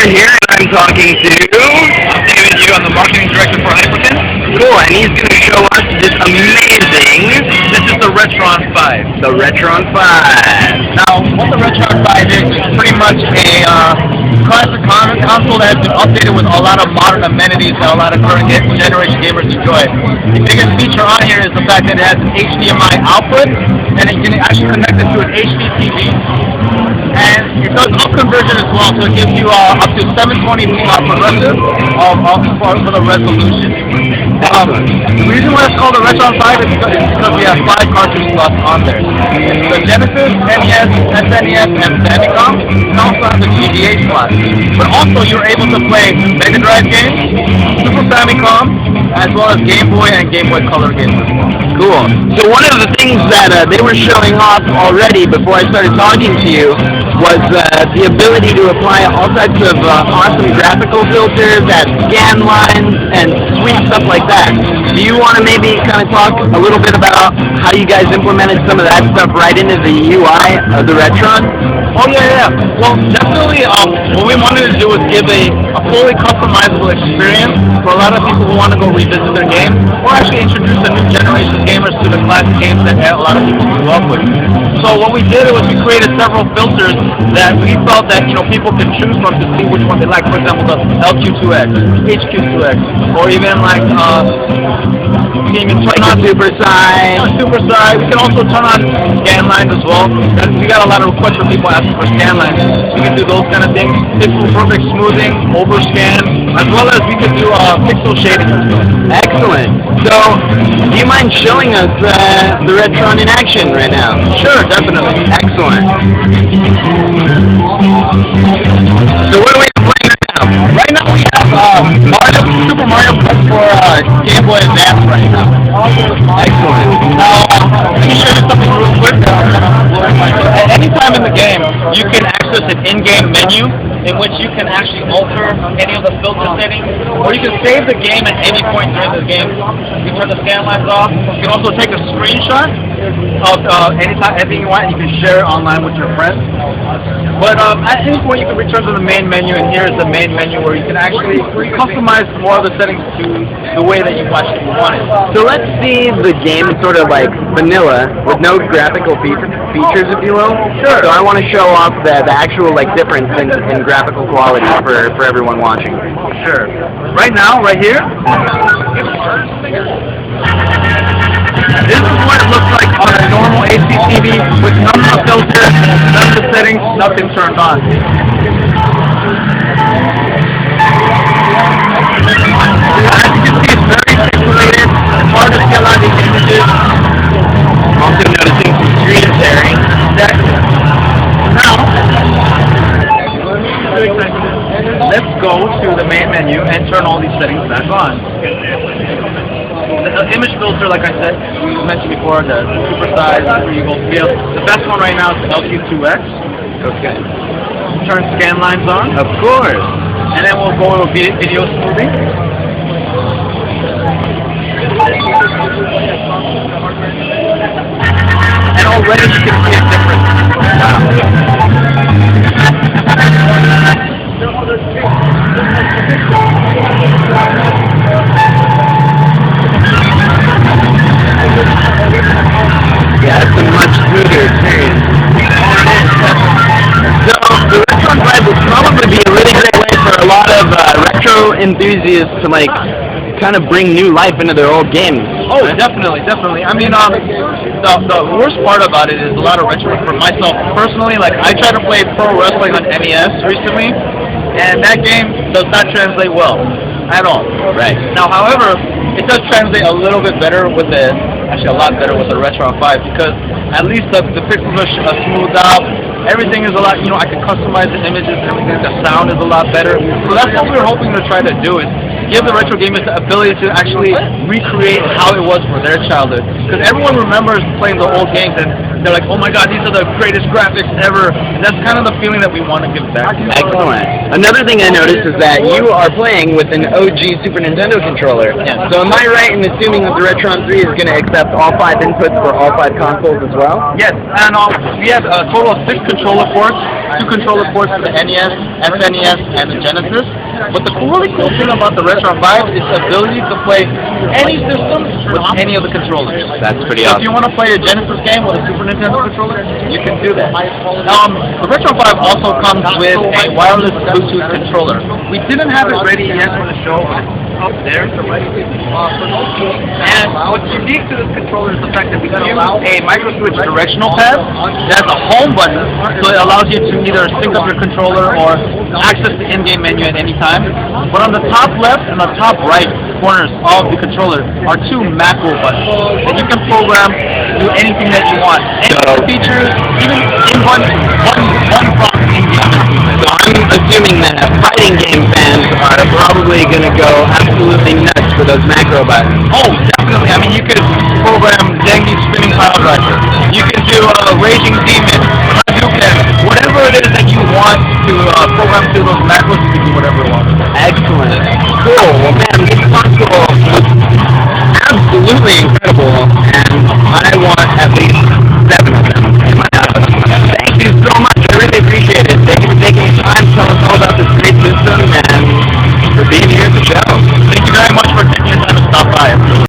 Gamer here, and I'm talking to... I'm David Yu, I'm the marketing director for Hyperkin. Cool, and he's going to show us this amazing... This is the Retron 5. The Retron 5. Now, what the Retron 5 is pretty much a classic console that has been updated with a lot of modern amenities that a lot of current generation gamers enjoy. The biggest feature on here is the fact that it has an HDMI output, and it can actually connect it to an HD TV. And it does up conversion as well, so it gives you up to 720 progressive for the resolution. The reason why it's called the Retron 5 is because we have 5 cartridge slots on there. The Genesis, NES, SNES, and Famicom, and also have the GBA slot. But also you're able to play Mega Drive games, Super Famicom, as well as Game Boy and Game Boy Color games as well. Cool. So one of the things that they were showing off already before I started talking to you was the ability to apply all types of awesome graphical filters that scan lines and sweet stuff like that. Do you want to maybe kind of talk a little bit about how you guys implemented some of that stuff right into the UI of the Retron? Oh yeah. Well, definitely what we wanted to do was give a fully customizable experience for a lot of people who want to go revisit their game, or actually introduce a new generation of gamers to the classic games that a lot of people grew up with. So what we did was we created several filters that we felt that people could choose from to see which one they like. For example, the LQ2X, HQ2X, or even like you can even turn on Super Size. Super Size. We can also turn on scan lines as well. We got a lot of requests from people asking for scan lines. We can do those kind of things. Pixel perfect smoothing, overscan, as well as we can do pixel shading as well. Excellent. So, do you mind showing us the Retron in action right now? Sure, definitely. Excellent. So what are we playing now? Right now we have Super Mario Bros. For Game Boy Advance right now. Excellent. Now, let me show you something real quick. At any time in the game, you can access an in-game menu in which you can actually alter any of the filter settings, or you can save the game at any point during the game. You can turn the scan lines off. You can also take a screenshot of anything you want, and you can share it online with your friends. But at any point, you can return to the main menu, and here is the main menu where you can actually customize more of the settings to the way that you actually want it. So let's see the game sort of like vanilla, with no graphical features, if you will. Sure. So I want to show off the actual difference in graphical quality for everyone watching. Sure. Right now, right here, this is what it looks like on a normal HDTV with none of the filters, none of the settings, nothing turned on. As you can see, it's very pixelated. It's hard to see a lot of these images. Also noticing some screen sharing. Now, let's go to the main menu and turn all these settings back on. The image filter, like I said, we mentioned before, the super size, you go feel. The best one right now is the LQ2X. Okay. Turn scan lines on. Of course. And then we'll go to video smoothing. And already you can see a difference. Yeah, it's a much smoother experience. So, the Retron 5 would probably be a really great way for a lot of retro enthusiasts to kind of bring new life into their old games. Oh, definitely. I mean, the worst part about it is a lot of retro. For myself personally, I tried to play pro wrestling on NES recently, and that game does not translate well at all. Right. Now, however, it does translate a little bit better with actually a lot better with the Retron 5, because at least the pixels are smoothed out. Everything is a lot, I can customize the images, everything, the sound is a lot better. So that's what we're hoping to try to do, is give the retro gamers the ability to actually recreate how it was for their childhood. Because everyone remembers playing the old games, and they're like, oh my god, these are the greatest graphics ever. And that's kind of the feeling that we want to give back. Excellent. Another thing I noticed is that you are playing with an OG Super Nintendo controller. Yeah. So am I right in assuming that the Retron 3 is going to accept all 5 inputs for all 5 consoles as well? Yes, and we have a total of 6 controller ports, 2 controller ports for the NES, SNES, and the Genesis. But the really cool thing about the Retron 5 is the ability to play any system with any of the controllers. That's pretty So awesome. if you want to play a Genesis game with a Super Nintendo controller, you can do that. The Retron 5 also comes with a wireless Bluetooth controller. We didn't have it ready yet for the show, but it's up there. And what's unique to this controller is the fact that we use a micro switch directional pad that has a home button, so it allows you to either sync up your controller or access the in-game menu at any time. But on the top left and the top right corners of the controller are 2 macro buttons that you can program to do anything that you want. Any features, even in one processing game. So I'm assuming that fighting game fans are probably going to go absolutely nuts for those macro buttons. Oh, definitely. I mean, you could program Dengi's spinning pile driver. You could do Raging Demon, Hadouken, whatever it is that you want to program through those macros, you can do whatever you want. Excellent. Cool.